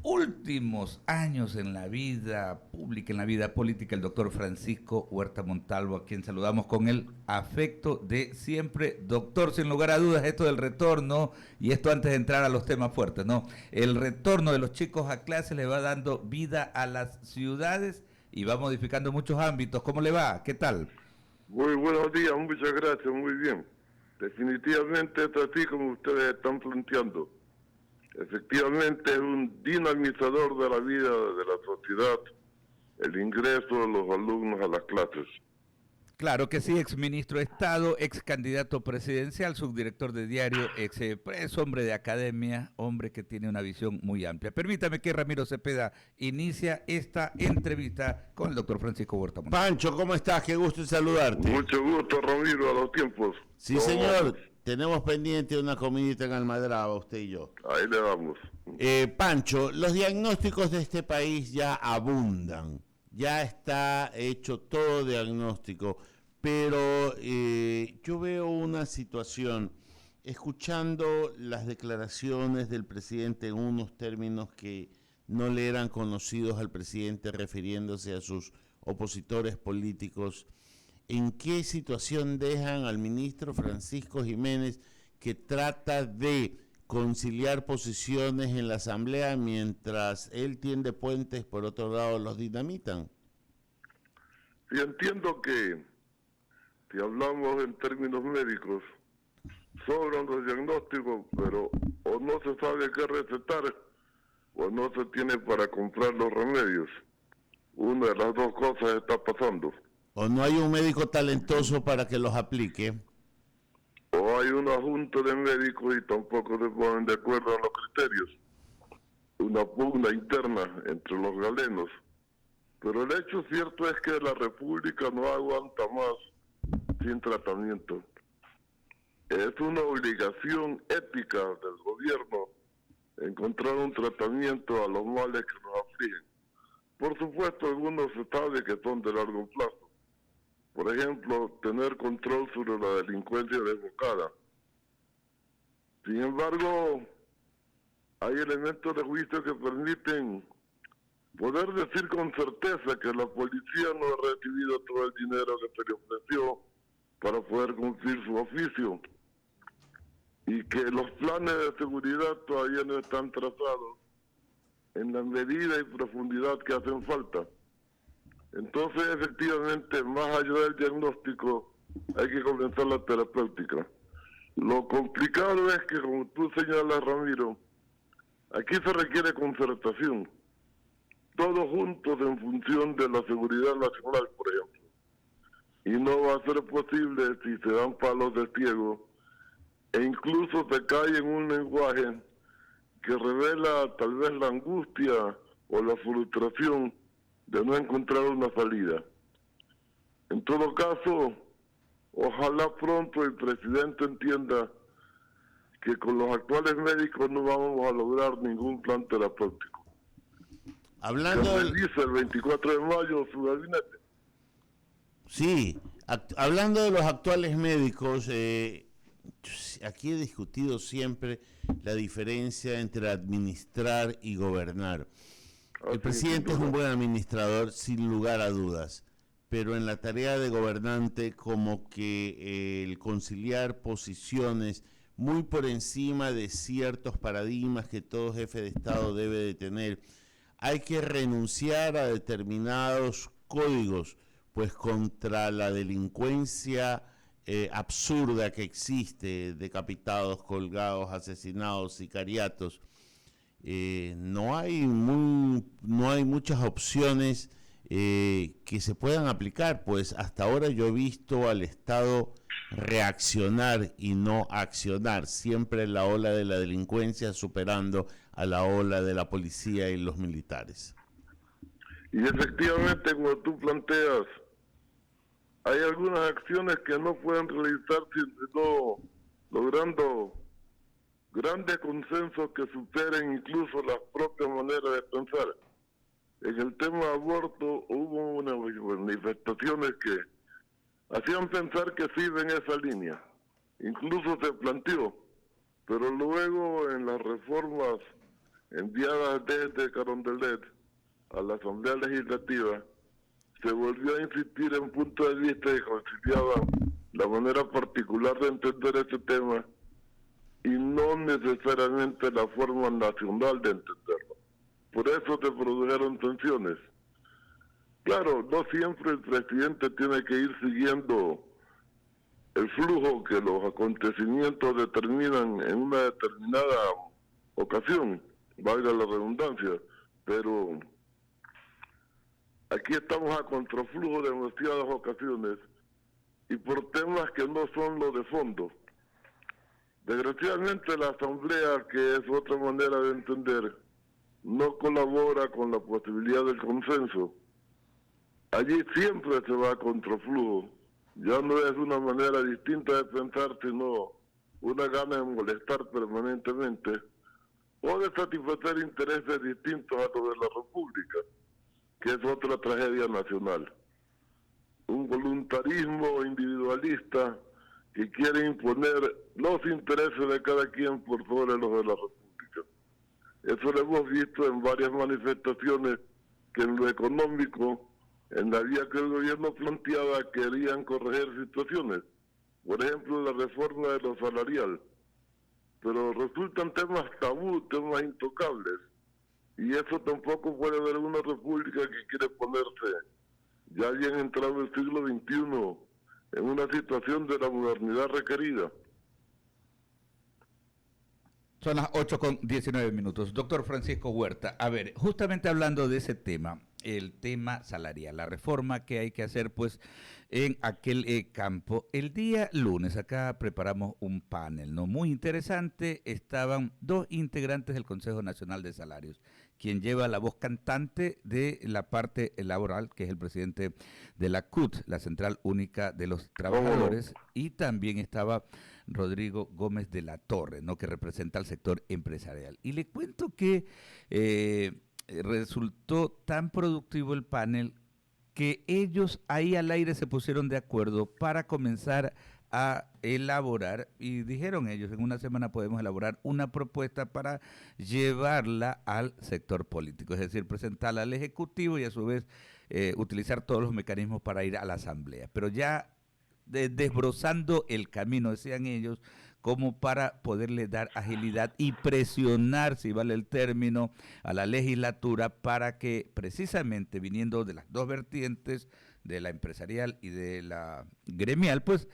últimos años en la vida pública, en la vida política, el doctor Francisco Huerta Montalvo, a quien saludamos con el afecto de siempre. Doctor, sin lugar a dudas, esto del retorno, y esto antes de entrar a los temas fuertes, ¿no? El retorno de los chicos a clase le va dando vida a las ciudades y va modificando muchos ámbitos. ¿Cómo le va? ¿Qué tal? Muy buenos días, muchas gracias, muy bien. Definitivamente es así como ustedes están planteando. Efectivamente es un dinamizador de la vida de la sociedad el ingreso de los alumnos a las clases. Claro que sí, ex ministro de Estado, ex candidato presidencial, subdirector de diario, ex hombre de academia, hombre que tiene una visión muy amplia. Permítame que Ramiro Cepeda inicia esta entrevista con el doctor Francisco Huerta Montalvo. Pancho, ¿cómo estás? Qué gusto en saludarte. Mucho gusto, Ramiro, a los tiempos. Sí, señor. Tenemos pendiente una comidita en Almadraba, usted y yo. Ahí le damos. Pancho, los diagnósticos de este país ya abundan. Ya está hecho todo diagnóstico, pero yo veo una situación, escuchando las declaraciones del presidente en unos términos que no le eran conocidos al presidente refiriéndose a sus opositores políticos. ¿En qué situación dejan al ministro Francisco Jiménez, que trata de conciliar posiciones en la Asamblea mientras él tiende puentes, por otro lado los dinamitan? Sí, entiendo que si hablamos en términos médicos, sobran los diagnósticos, pero o no se sabe qué recetar o no se tiene para comprar los remedios. Una de las dos cosas está pasando. ¿O no hay un médico talentoso para que los aplique? O hay una junta de médicos y tampoco se ponen de acuerdo en los criterios. Una pugna interna entre los galenos. Pero el hecho cierto es que la República no aguanta más sin tratamiento. Es una obligación ética del gobierno encontrar un tratamiento a los males que nos afligen. Por supuesto, algunos se sabe que son de largo plazo. Por ejemplo, tener control sobre la delincuencia desbocada. Sin embargo, hay elementos de juicio que permiten poder decir con certeza que la policía no ha recibido todo el dinero que se le ofreció para poder cumplir su oficio y que los planes de seguridad todavía no están trazados en la medida y profundidad que hacen falta. Entonces, efectivamente, más allá del diagnóstico, hay que comenzar la terapéutica. Lo complicado es que, como tú señalas, Ramiro, aquí se requiere concertación. Todos juntos en función de la seguridad nacional, por ejemplo. Y no va a ser posible si se dan palos de ciego e incluso se cae en un lenguaje que revela tal vez la angustia o la frustración de no encontrar una salida. En todo caso, ojalá pronto el presidente entienda que con los actuales médicos no vamos a lograr ningún plan terapéutico. Hablando dice el 24 de mayo su gabinete. Sí, hablando de los actuales médicos, aquí he discutido siempre la diferencia entre administrar y gobernar. El presidente es un buen administrador, sin lugar a dudas, pero en la tarea de gobernante, como que el conciliar posiciones muy por encima de ciertos paradigmas que todo jefe de Estado debe de tener, hay que renunciar a determinados códigos, pues contra la delincuencia absurda que existe, decapitados, colgados, asesinados, sicariatos. No hay muchas opciones que se puedan aplicar, pues hasta ahora yo he visto al Estado reaccionar y no accionar, siempre la ola de la delincuencia superando a la ola de la policía y los militares. Y efectivamente, como tú planteas, hay algunas acciones que no pueden realizarse sino logrando grandes consensos que superen incluso las propias maneras de pensar. En el tema de aborto hubo unas manifestaciones que hacían pensar que sí en esa línea. Incluso se planteó, pero luego en las reformas enviadas desde Carondelet a la Asamblea Legislativa, se volvió a insistir en puntos de vista que conciliaban la manera particular de entender este tema y no necesariamente la forma nacional de entenderlo. Por eso se produjeron tensiones. Claro, no siempre el presidente tiene que ir siguiendo el flujo que los acontecimientos determinan en una determinada ocasión, valga la redundancia, pero aquí estamos a contraflujo de demasiadas ocasiones y por temas que no son lo de fondo. Desgraciadamente la Asamblea, que es otra manera de entender, no colabora con la posibilidad del consenso. Allí siempre se va a contraflujo. Ya no es una manera distinta de pensar, sino una gana de molestar permanentemente o de satisfacer intereses distintos a los de la República, que es otra tragedia nacional. Un voluntarismo individualista que quiere imponer los intereses de cada quien por sobre los de la República. Eso lo hemos visto en varias manifestaciones que en lo económico, en la vía que el gobierno planteaba, querían corregir situaciones. Por ejemplo, la reforma de lo salarial. Pero resultan temas tabú, temas intocables. Y eso tampoco puede haber una república que quiere ponerse, ya bien entrado el siglo XXI, en una situación de la modernidad requerida. Son las 8:19. Doctor Francisco Huerta, a ver, justamente hablando de ese tema, el tema salarial, la reforma que hay que hacer pues en aquel campo. El día lunes acá preparamos un panel, ¿no? Muy interesante. Estaban dos integrantes del Consejo Nacional de Salarios, quien lleva la voz cantante de la parte laboral, que es el presidente de la CUT, la Central Única de los Trabajadores, y también estaba Rodrigo Gómez de la Torre, ¿no?, que representa al sector empresarial. Y le cuento que resultó tan productivo el panel que ellos ahí al aire se pusieron de acuerdo para comenzar a elaborar, y dijeron ellos, en una semana podemos elaborar una propuesta para llevarla al sector político, es decir, presentarla al Ejecutivo y a su vez utilizar todos los mecanismos para ir a la Asamblea. Pero ya desbrozando el camino, decían ellos, como para poderle dar agilidad y presionar, si vale el término, a la legislatura para que precisamente viniendo de las dos vertientes, de la empresarial y de la gremial, pues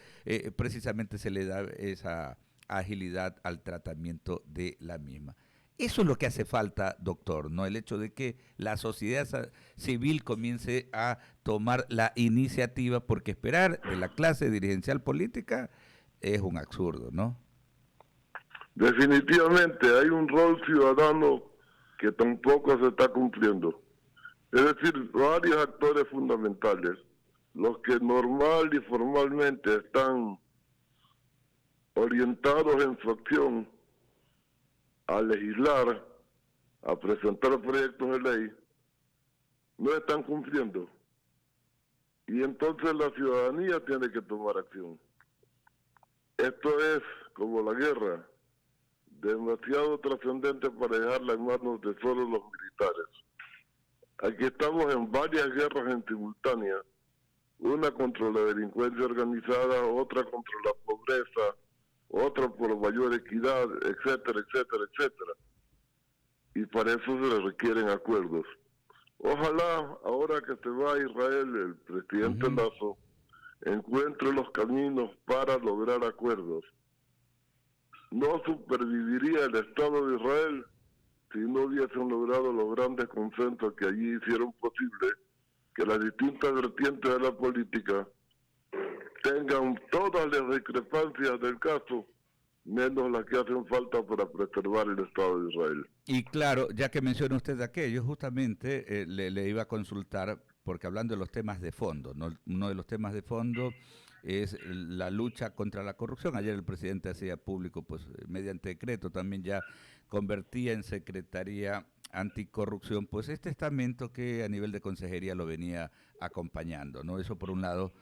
precisamente se le da esa agilidad al tratamiento de la misma. Eso es lo que hace falta, doctor, ¿no? El hecho de que la sociedad civil comience a tomar la iniciativa, porque esperar de la clase dirigencial política es un absurdo, ¿no? Definitivamente hay un rol ciudadano que tampoco se está cumpliendo. Es decir, varios actores fundamentales, los que normal y formalmente están orientados en su acción a legislar, a presentar proyectos de ley, no están cumpliendo. Y entonces la ciudadanía tiene que tomar acción. Esto es como la guerra, demasiado trascendente para dejarla en manos de solo los militares. Aquí estamos en varias guerras en simultánea, una contra la delincuencia organizada, otra contra la pobreza, otra por mayor equidad, etcétera, etcétera, etcétera. Y para eso se requieren acuerdos. Ojalá, ahora que se va a Israel, el presidente Lazo encuentre los caminos para lograr acuerdos. No superviviría el Estado de Israel si no hubiesen logrado los grandes consensos que allí hicieron posible que las distintas vertientes de la política tengan todas las discrepancias del caso, menos las que hacen falta para preservar el Estado de Israel. Y claro, ya que menciona usted aquello, justamente le iba a consultar, porque hablando de los temas de fondo, ¿no? Uno de los temas de fondo es la lucha contra la corrupción. Ayer el presidente hacía público, pues mediante decreto también ya convertía en Secretaría Anticorrupción, pues este estamento que a nivel de consejería lo venía acompañando, ¿no? Eso por un lado,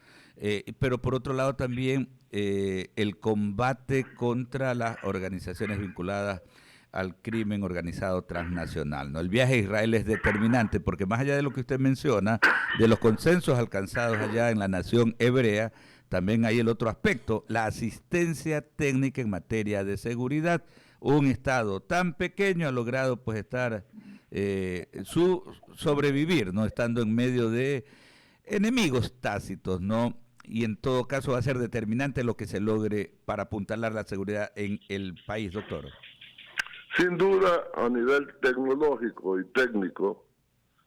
pero por otro lado también el combate contra las organizaciones vinculadas al crimen organizado transnacional, ¿no? El viaje a Israel es determinante porque más allá de lo que usted menciona, de los consensos alcanzados allá en la nación hebrea, también hay el otro aspecto, la asistencia técnica en materia de seguridad. Un Estado tan pequeño ha logrado pues estar, sobrevivir, ¿no? Estando en medio de enemigos tácitos, ¿no? Y en todo caso va a ser determinante lo que se logre para apuntalar la seguridad en el país, doctor. Sin duda, a nivel tecnológico y técnico,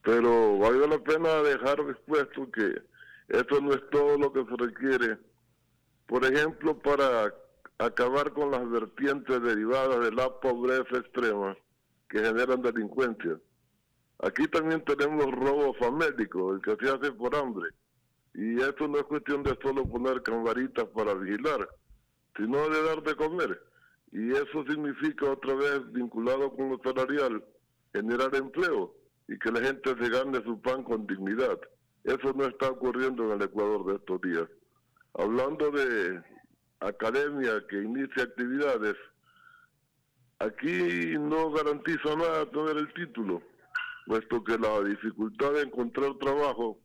pero vale la pena dejar expuesto que eso no es todo lo que se requiere. Por ejemplo, para acabar con las vertientes derivadas de la pobreza extrema que generan delincuencia. Aquí también tenemos robo famélico, el que se hace por hambre. Y esto no es cuestión de solo poner camaritas para vigilar, sino de dar de comer. Y eso significa, otra vez, vinculado con lo salarial, generar empleo y que la gente se gane su pan con dignidad. Eso no está ocurriendo en el Ecuador de estos días. Hablando de academia que inicia actividades, aquí no garantiza nada tener el título, puesto que la dificultad de encontrar trabajo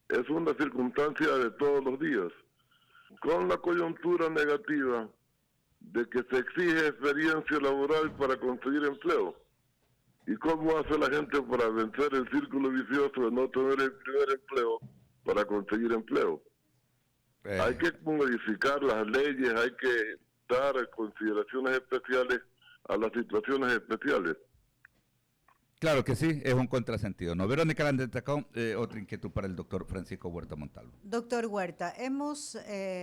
es una circunstancia de todos los días, con la coyuntura negativa de que se exige experiencia laboral para conseguir empleo. ¿Y cómo hace la gente para vencer el círculo vicioso de no tener el primer empleo para conseguir empleo? Hay que modificar las leyes, hay que dar consideraciones especiales a las situaciones especiales. Claro que sí, es un contrasentido, ¿no? Verónica Landetacón, otra inquietud para el doctor Francisco Huerta Montalvo. Doctor Huerta, hemos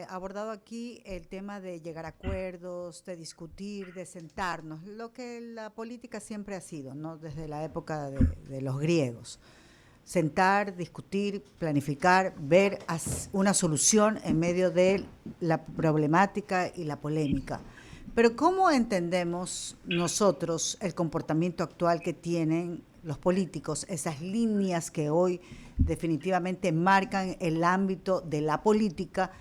abordado aquí el tema de llegar a acuerdos, de discutir, de sentarnos, lo que la política siempre ha sido, ¿no? Desde la época de los griegos. Sentar, discutir, planificar, ver una solución en medio de la problemática y la polémica. Pero ¿cómo entendemos nosotros el comportamiento actual que tienen los políticos, esas líneas que hoy definitivamente marcan el ámbito de la política,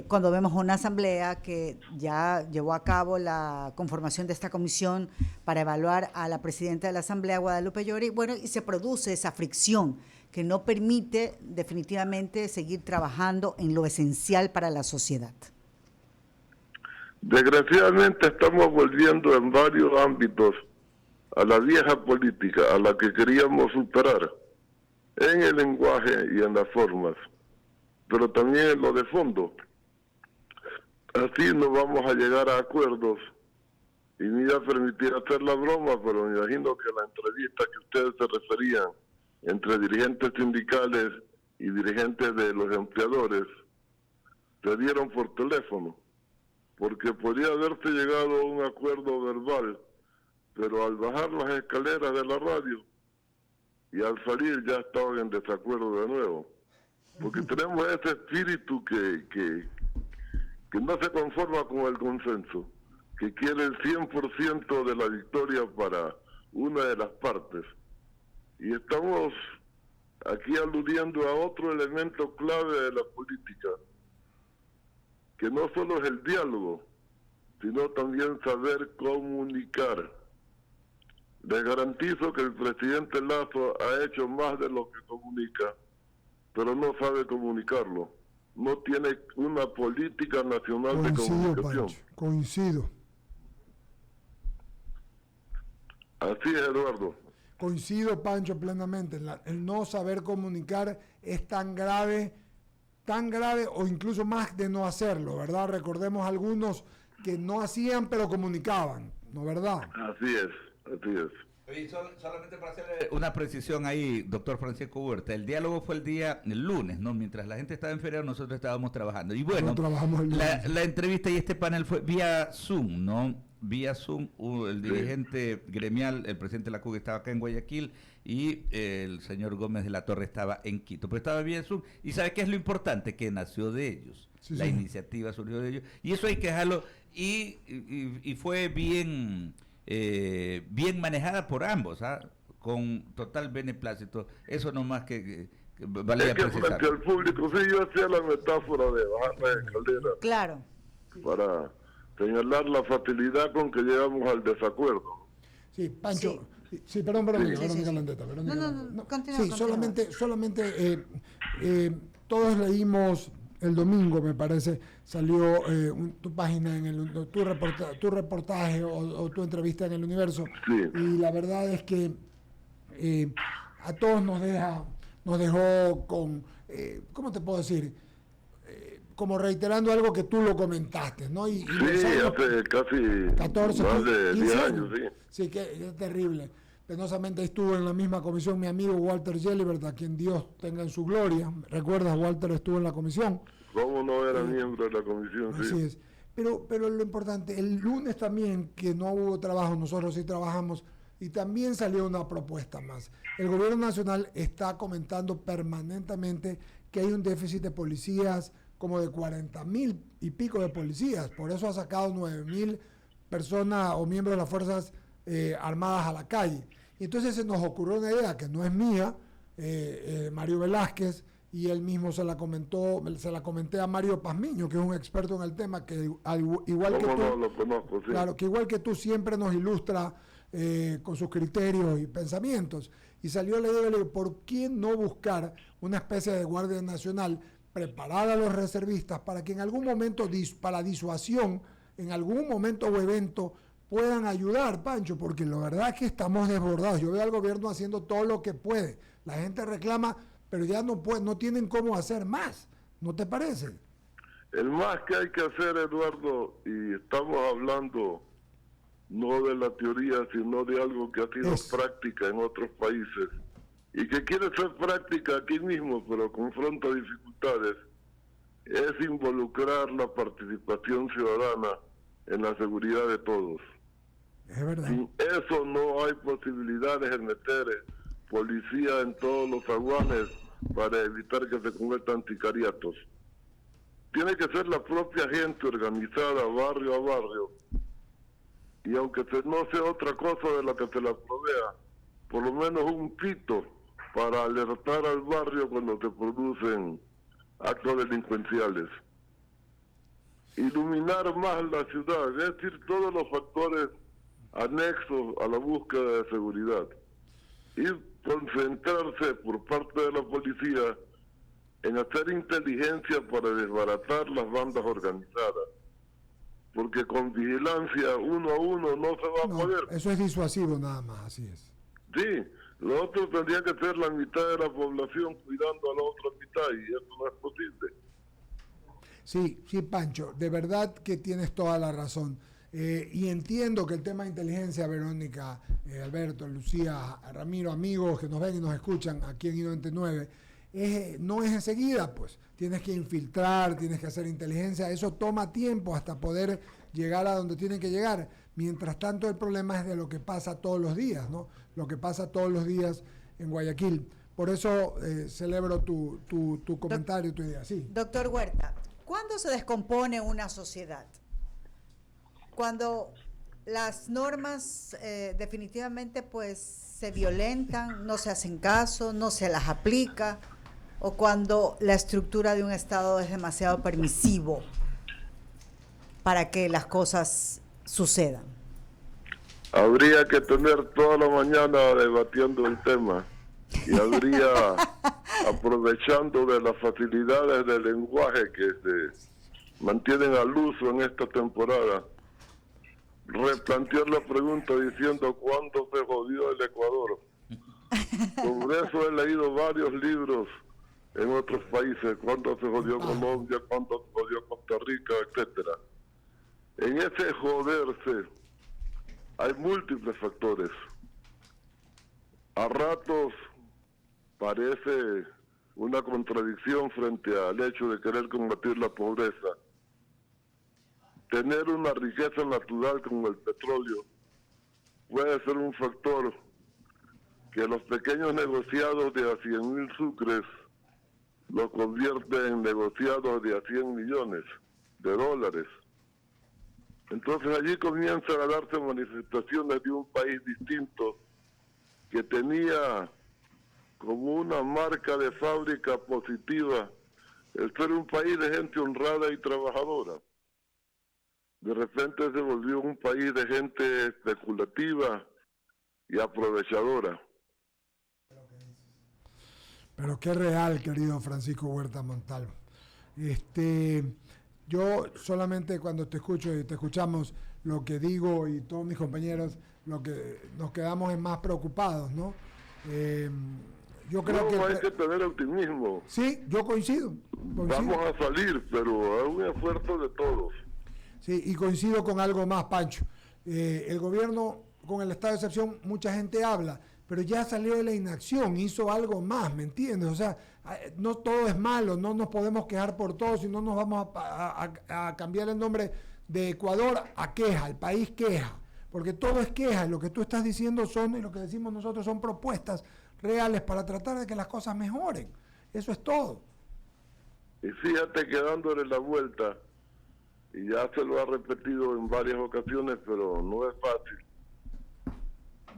cuando vemos una asamblea que ya llevó a cabo la conformación de esta comisión para evaluar a la presidenta de la asamblea, Guadalupe Llori, bueno, y se produce esa fricción que no permite definitivamente seguir trabajando en lo esencial para la sociedad? Desgraciadamente estamos volviendo en varios ámbitos a la vieja política, a la que queríamos superar, en el lenguaje y en las formas, pero también en lo de fondo. Así no vamos a llegar a acuerdos, y me iba a permitir hacer la broma, pero me imagino que la entrevista que ustedes se referían entre dirigentes sindicales y dirigentes de los empleadores se dieron por teléfono, porque podría haberse llegado a un acuerdo verbal, pero al bajar las escaleras de la radio y al salir ya estaban en desacuerdo de nuevo, porque tenemos ese espíritu que no se conforma con el consenso, que quiere el 100% de la victoria para una de las partes. Y estamos aquí aludiendo a otro elemento clave de la política, que no solo es el diálogo, sino también saber comunicar. Les garantizo que el presidente Lazo ha hecho más de lo que comunica, pero no sabe comunicarlo. No tiene una política nacional de comunicación. Pancho, coincido. Así es, Eduardo. Coincido, Pancho, plenamente. El no saber comunicar es tan grave o incluso más de no hacerlo, ¿verdad? Recordemos algunos que no hacían pero comunicaban, ¿no, verdad? Así es. Y solamente para hacerle una precisión ahí, doctor Francisco Huerta, el diálogo fue el lunes, ¿no? Mientras la gente estaba en feria, nosotros estábamos trabajando. Y bueno, la entrevista y este panel fue vía Zoom, ¿no? Vía Zoom, el dirigente gremial, el presidente de la CUG estaba acá en Guayaquil y el señor Gómez de la Torre estaba en Quito. Pero estaba vía Zoom. ¿Y sabe qué es lo importante? Que nació de ellos. Sí, la iniciativa surgió de ellos. Y eso hay que dejarlo. Y fue bien manejada por ambos, ¿ah? Con total beneplácito. Eso nomás que valía precisar. Frente al público, sí, yo hacía la metáfora de bajar la escalera. Claro. Para señalar la facilidad con que llegamos al desacuerdo. Sí, Pancho. Sí. Sí, perdón, Verónica Sí. Landeta. No, continúa. Sí, solamente todos leímos el domingo, me parece, salió tu página, tu reportaje o tu entrevista en El Universo. Sí. Y la verdad es que a todos nos dejó con, ¿cómo te puedo decir? Como reiterando algo que tú lo comentaste, ¿no? Sí, hace casi 14, más de 15 10 años, sí. Sí, que es terrible. Penosamente estuvo en la misma comisión mi amigo Walter Gelibert, a quien Dios tenga en su gloria. ¿Recuerdas? Walter estuvo en la comisión. ¿Cómo no era miembro de la comisión? Así Sí. es. Pero lo importante, el lunes también, que no hubo trabajo, nosotros sí trabajamos, y también salió una propuesta más. El gobierno nacional está comentando permanentemente que hay un déficit de policías, como de 40,000 y pico de policías. Por eso ha sacado 9,000 personas o miembros de las Fuerzas Armadas a la calle. Y entonces se nos ocurrió una idea que no es mía, Mario Velázquez, y él mismo se la comenté a Mario Pazmiño, que es un experto en el tema, que igual que tú, No lo conozco, sí. claro, que igual que tú siempre nos ilustra con sus criterios y pensamientos. Y salió la idea de, ¿por qué no buscar una especie de Guardia Nacional, preparar a los reservistas para que en algún momento, para disuasión, en algún momento o evento, puedan ayudar, Pancho? Porque la verdad es que estamos desbordados. Yo veo al gobierno haciendo todo lo que puede. La gente reclama, pero ya no tienen cómo hacer más. ¿No te parece? El más que hay que hacer, Eduardo, y estamos hablando no de la teoría, sino de algo que ha sido práctica en otros países, y que quiere ser práctica aquí mismo, pero confronta dificultades, es involucrar la participación ciudadana en la seguridad de todos. Es verdad. Sin eso no hay posibilidades de meter policía en todos los aguanes para evitar que se conviertan sicariatos. Tiene que ser la propia gente organizada barrio a barrio, y aunque no sea otra cosa de la que se la provea, por lo menos un pito para alertar al barrio cuando se producen actos delincuenciales. Iluminar más la ciudad, es decir, todos los factores anexos a la búsqueda de seguridad. Y concentrarse por parte de la policía en hacer inteligencia para desbaratar las bandas organizadas. Porque con vigilancia uno a uno no se va a poder. Eso es disuasivo nada más, así es. Sí, lo otro tendría que ser la mitad de la población cuidando a la otra mitad, y eso no es posible. Sí, Pancho, de verdad que tienes toda la razón. Y entiendo que el tema de inteligencia, Verónica, Alberto, Lucía, Ramiro, amigos que nos ven y nos escuchan aquí en I99, no es enseguida, pues. Tienes que infiltrar, tienes que hacer inteligencia, eso toma tiempo hasta poder llegar a donde tienen que llegar. Mientras tanto, el problema es de lo que pasa todos los días, ¿no? Lo que pasa todos los días en Guayaquil. Por eso celebro tu comentario, tu idea. Sí. Doctor Huerta, ¿cuándo se descompone una sociedad? Cuando las normas definitivamente pues se violentan, no se hacen caso, no se las aplica, o cuando la estructura de un Estado es demasiado permisivo para que las cosas sucedan. Habría que tener toda la mañana debatiendo el tema, y habría, aprovechando de las facilidades del lenguaje que se mantienen al uso en esta temporada, replantear la pregunta diciendo ¿cuándo se jodió el Ecuador? Sobre eso he leído varios libros en otros países, cuándo se jodió Colombia, cuándo se jodió Costa Rica, etcétera. En ese joderse hay múltiples factores. A ratos parece una contradicción frente al hecho de querer combatir la pobreza. Tener una riqueza natural como el petróleo puede ser un factor que los pequeños negociados de a 100,000 sucres los convierte en negociados de a 100 millones de dólares. Entonces allí comienzan a darse manifestaciones de un país distinto que tenía como una marca de fábrica positiva el ser un país de gente honrada y trabajadora. de repente se volvió un país de gente especulativa y aprovechadora. Pero qué real, querido Francisco Huerta Montalvo. Yo solamente cuando te escucho y te escuchamos, lo que digo y todos mis compañeros, lo que nos quedamos es más preocupados, ¿no? Yo creo que hay que tener optimismo. Sí, yo coincido. Vamos a salir, pero es un esfuerzo de todos. Sí, y coincido con algo más, Pancho. El gobierno, con el estado de excepción, mucha gente habla, pero ya salió de la inacción, hizo algo más, ¿me entiendes? O sea, no todo es malo, no nos podemos quejar por todo, si no nos vamos a cambiar el nombre de Ecuador a queja, el país queja, porque todo es queja, y lo que tú estás diciendo son, y lo que decimos nosotros son propuestas reales para tratar de que las cosas mejoren. Eso es todo. Y fíjate que dándole la vuelta, y ya se lo ha repetido en varias ocasiones, pero no es fácil,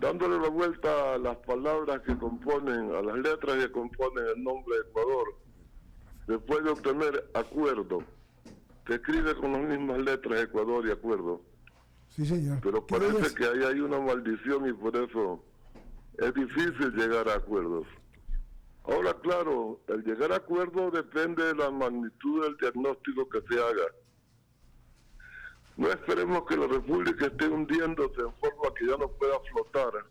dándole la vuelta a las palabras que componen, a las letras que componen el nombre de Ecuador, después de obtener acuerdo, se escribe con las mismas letras Ecuador y acuerdo. Sí, señor. Pero parece que ahí hay una maldición y por eso es difícil llegar a acuerdos. Ahora, claro, el llegar a acuerdos depende de la magnitud del diagnóstico que se haga. No esperemos que la República esté hundiéndose en forma que ya no pueda flotar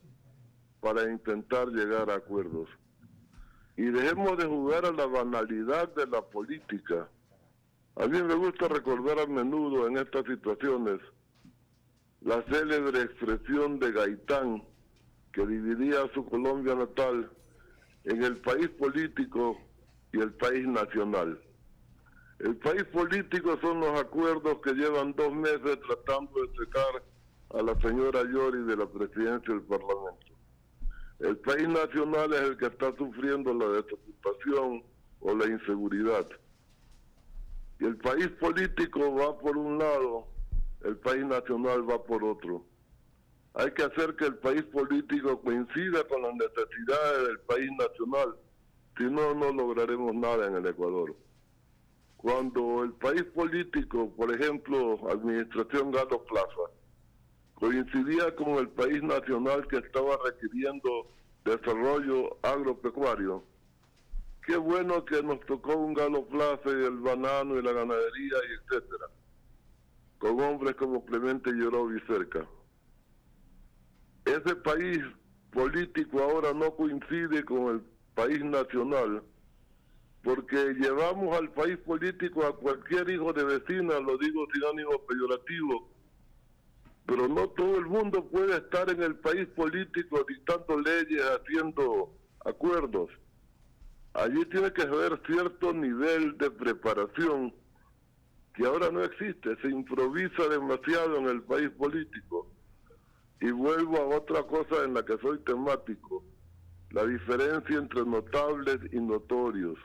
para intentar llegar a acuerdos. Y dejemos de jugar a la banalidad de la política. A mí me gusta recordar a menudo en estas situaciones la célebre expresión de Gaitán, que dividía su Colombia natal en el país político y el país nacional. El país político son los acuerdos que llevan 2 meses tratando de sacar a la señora Yori de la presidencia del Parlamento. El país nacional es el que está sufriendo la desocupación o la inseguridad. Y el país político va por un lado, el país nacional va por otro. Hay que hacer que el país político coincida con las necesidades del país nacional, si no, no lograremos nada en el Ecuador. Cuando el país político, por ejemplo, Administración Galo Plaza, coincidía con el país nacional que estaba requiriendo desarrollo agropecuario, qué bueno que nos tocó un Galo Plaza y el banano y la ganadería y etcétera, con hombres como Clemente Yorobi cerca. Ese país político ahora no coincide con el país nacional, porque llevamos al país político a cualquier hijo de vecina, lo digo sin ánimo peyorativo, pero no todo el mundo puede estar en el país político dictando leyes, haciendo acuerdos. Allí tiene que haber cierto nivel de preparación que ahora no existe, se improvisa demasiado en el país político. Y vuelvo a otra cosa en la que soy temático, la diferencia entre notables y notorios.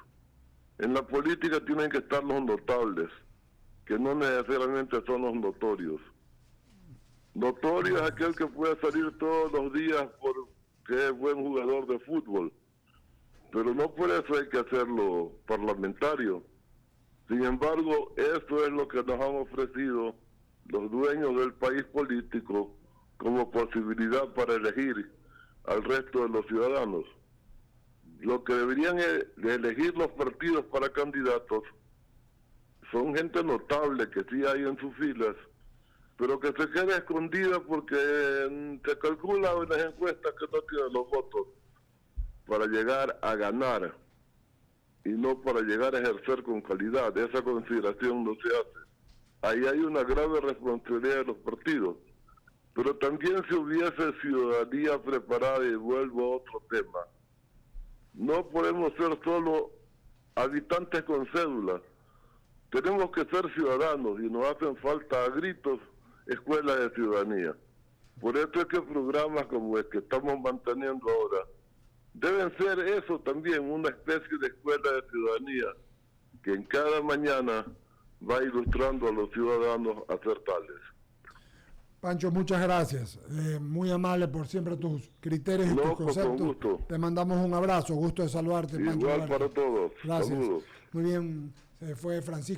En la política tienen que estar los notables, que no necesariamente son los notorios. Notorio es aquel que puede salir todos los días porque es buen jugador de fútbol, pero no por eso hay que hacerlo parlamentario. Sin embargo, eso es lo que nos han ofrecido los dueños del país político como posibilidad para elegir al resto de los ciudadanos. Lo que deberían de elegir los partidos para candidatos son gente notable que sí hay en sus filas, pero que se quede escondida porque se calcula en las encuestas que no tienen los votos para llegar a ganar y no para llegar a ejercer con calidad. Esa consideración no se hace. Ahí hay una grave responsabilidad de los partidos. Pero también si hubiese ciudadanía preparada, y vuelvo a otro tema, no podemos ser solo habitantes con cédula, tenemos que ser ciudadanos y nos hacen falta a gritos escuelas de ciudadanía. Por eso es que programas como el que estamos manteniendo ahora deben ser eso también, una especie de escuela de ciudadanía que en cada mañana va ilustrando a los ciudadanos a ser tales. Pancho, muchas gracias. Muy amable por siempre tus criterios y tus conceptos. Con gusto. Te mandamos un abrazo. Gusto de saludarte, Pancho. Igual para todos. Gracias. Saludos. Muy bien, se fue Francisco.